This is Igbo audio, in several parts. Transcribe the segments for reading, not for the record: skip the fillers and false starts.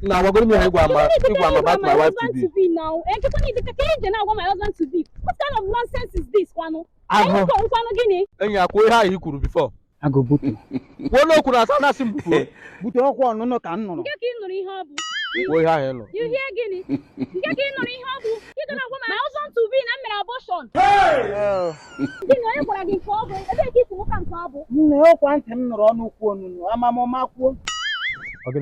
Now we're going to go about my wife to be now. And my husband to be. What kind of nonsense is this, Kwano? And you are quite he could before. I go boot. Well, no, could I not simple? But no one no can no. You hear Guinea? You get in on Habu. You don't want my husband to be in abortion. You know what I get for? I think it's what I'm trouble. No, want him run no one. I'm a mama. Okay,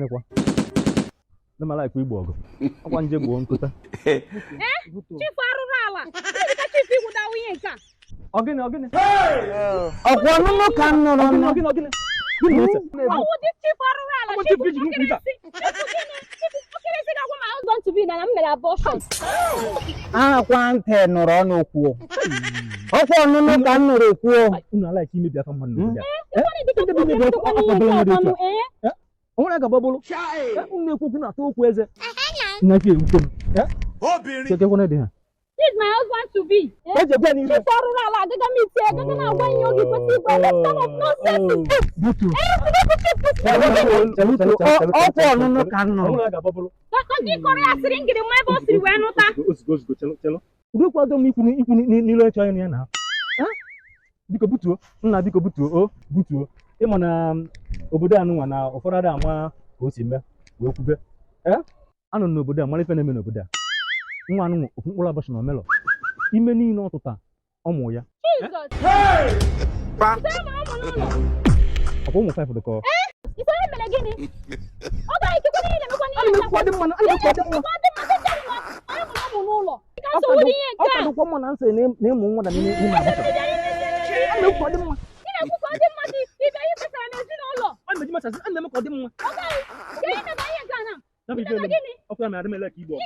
no, my life we bog. I want you to go on to the Chief Arurala. Chief without we ain't. Again. Oh, one no can no. Oh, this Chief Arurala. Want to be in an abortion. Ah, one ten or on no cool. Also, no can no cool. I like him if someone. I want to bubble. Only cooking a talk with it. He's my husband to be. What's the penny? Chief Arurala, they got me saying, I'm going to go to One of us no mellow. Imeni no tota. Omoya. Jesus. Hey! I'm almost time for the call. It's all again. Okay, you can eat okay, madam, like you.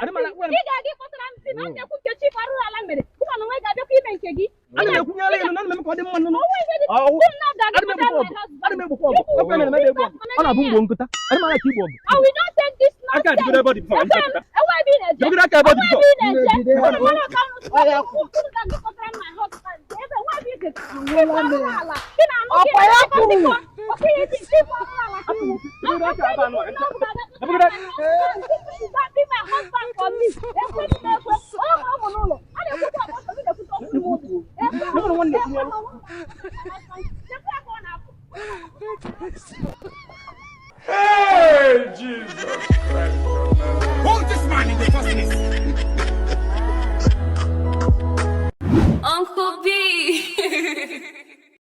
I don't like when you got it for some. I'm going to Chief Arurala. Come on, I got the female keggy. I don't know. I will not take this. I can't do about it. Hey, Jesus Christ.